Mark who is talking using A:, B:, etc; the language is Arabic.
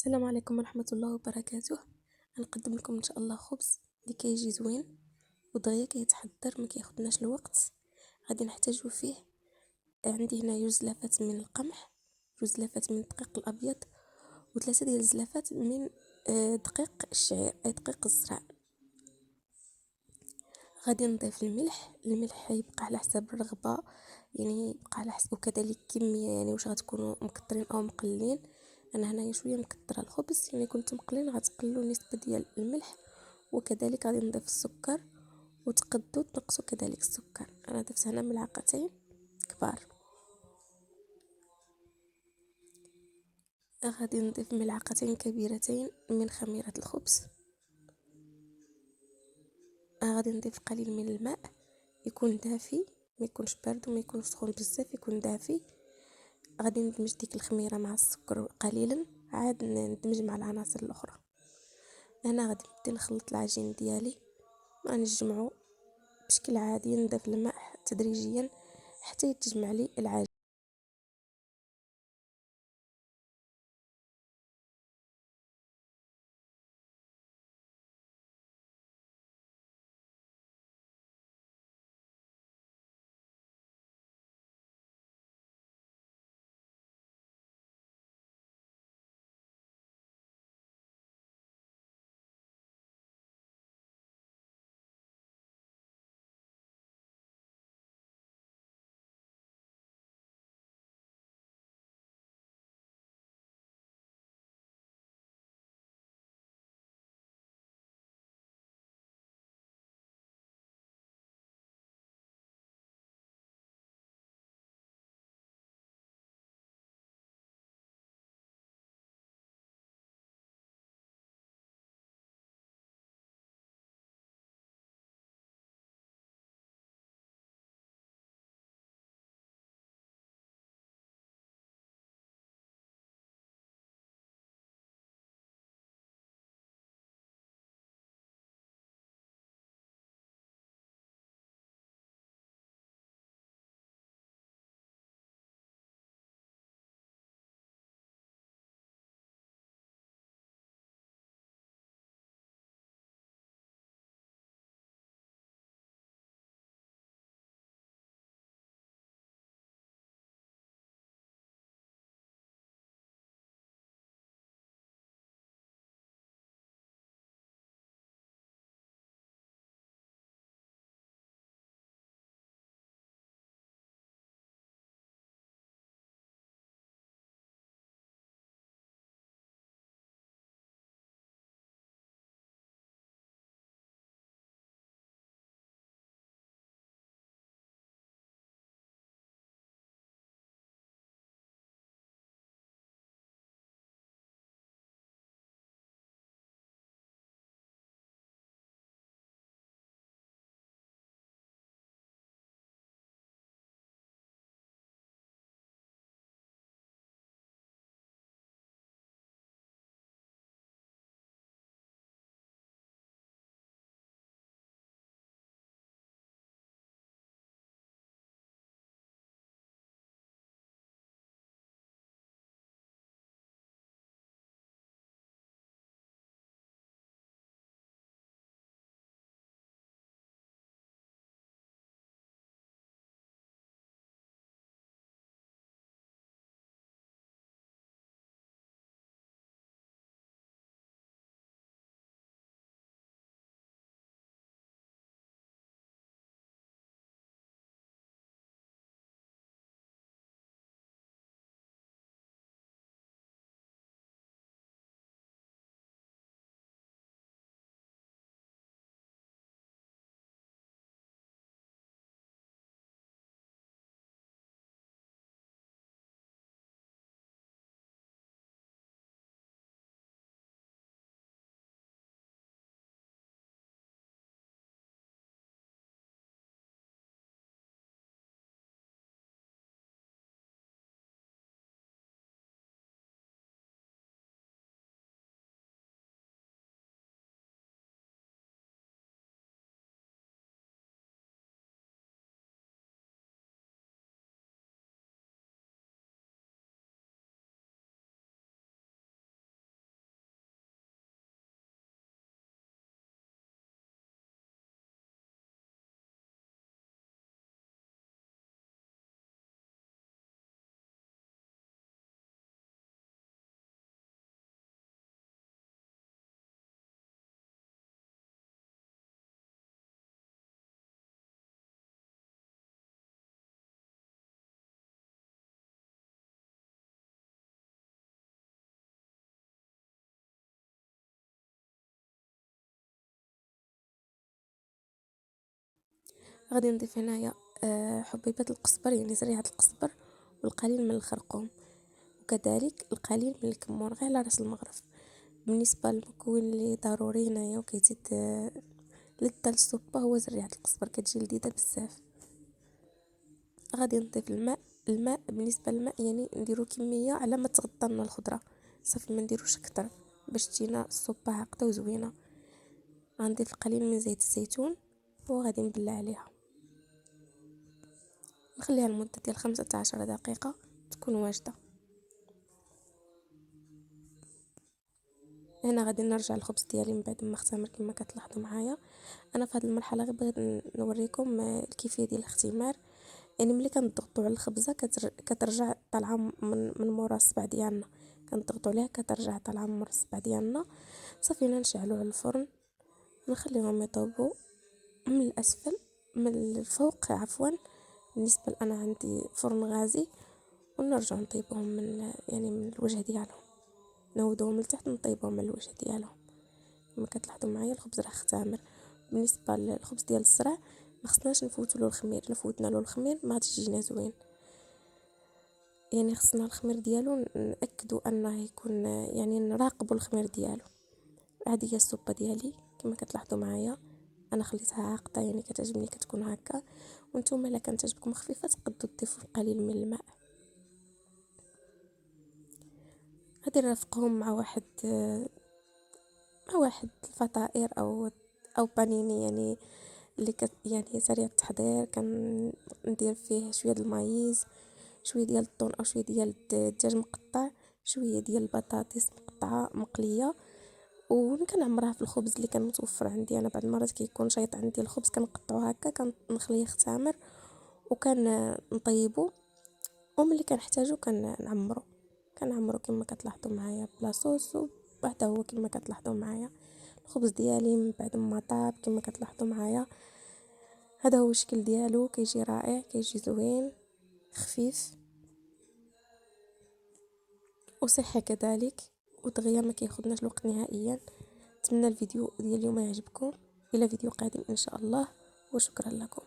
A: السلام عليكم ورحمة الله وبركاته. غنقدم لكم ان شاء الله خبز اللي كيجي زوين ودغيا كيتحضر ما كياخدناش الوقت. غادي نحتاجو فيه، عندي هنا 2 لافات من القمح، 2 لافات من الدقيق الابيض، و3 ديال الزلافات من دقيق الشعير اي دقيق الزرع. غادي نضيف الملح يبقى على حساب الرغبه، يعني يبقى على حسب، وكذلك كميه، يعني واش غتكونوا مكترين او مقلين. انا هنايا شويه مكتره الخبز، يعني كنت مقلين غتقلوا نسبه ديال الملح. وكذلك غادي نضيف السكر، وتقدوا تنقصوا كذلك السكر. انا ضفت هنا ملعقتين كبار. غادي نضيف ملعقتين كبيرتين من خميره الخبز. غادي نضيف قليل من الماء يكون دافي، ما يكونش بارد وما يكونش سخون بزاف، يكون دافي. غادي ندمج ديك الخميره مع السكر قليلا، عاد ندمج مع العناصر الاخرى. انا غادي نبدا نخلط العجين ديالي، غنجمعو بشكل عادي، نضيف الماء تدريجيا حتى يتجمع لي العجين. غادي نضيف هنايا حبيبات القزبر، يعني زريعة القزبر، والقليل من الخرقوم، وكذلك القليل من الكمون غير على راس المغرف. بالنسبه للمكون اللي ضروري هنايا وكيزيد لذة للسوبه هو زريعة القزبر، كتجي لذيذه بزاف. غادي نضيف الماء بالنسبه للماء يعني نديرو كميه على ما تغطى لنا الخضره، صافي ما نديروش اكتر باش تجينا السوبه عاقده وزوينه. غنضيف القليل من زيت الزيتون وغادي نبلع عليها، نخليها لمده ديال 15 دقيقه تكون واجده. هنا غادي نرجع الخبز ديالي من بعد ما اختمر كما كتلاحظوا معايا. انا في هذه المرحله غير بغيت نوريكم الكيفيه ديال الاختمار. يعني ملي كنضغطوا على الخبزه كترجع طالعه من مورا الصبع ديالنا، كنضغطوا عليها كترجع طالعه من مورا الصبع ديالنا. صافي نشعلوا على الفرن، نخليهم يطيبوا من الاسفل من الفوق عفوا. بالنسبه انا عندي فرن غازي، ونرجع نطيبهم من يعني من الوجه ديالهم، نودوهم لتحت نطيبهم من الوجه ديالهم. كما كتلاحظوا معايا الخبز راه اختمر. بالنسبه للخبز ديال الزرع ما خصناش نفوتوا له الخمير، الا فوتنا له الخمير ما غاديش يجينا زوين. يعني خصنا الخمير ديالو ناكدوا انه يكون يعني نراقبوا الخمير ديالو. هذه هي السوبه ديالي كما كتلاحظوا معايا، انا خليتها عاقده يعني كتعجبني كتكون هكا. وانتم الا كانت تعجبكم خفيفه تقدروا تضيفوا القليل من الماء. غادي نرافقهم مع واحد الفطائر او بانيني، يعني اللي يعني سريع التحضير. ندير فيه شويه د المايز، شويه ديال الطون او شويه ديال الدجاج مقطع، شويه ديال البطاطس مقطعه مقليه، وكنعمرها في الخبز اللي كان متوفر عندي. انا بعض المرات كيكون شايط عندي الخبز كنقطعو هكا كنخليه يختمر وكان نطيبو، وملي كنحتاجو كنعمرو كما كتلاحظوا معايا بلا صوص. وهذا هو كما كتلاحظوا معايا الخبز ديالي من بعد ما طاب كما كتلاحظوا معايا. هذا هو الشكل ديالو، كيجي رائع كيجي زوين خفيف وصحي كذلك، ودغيا ما كياخذناش الوقت نهائيا. نتمنى الفيديو ديال اليوم يعجبكم، الى فيديو قادم ان شاء الله، وشكرا لكم.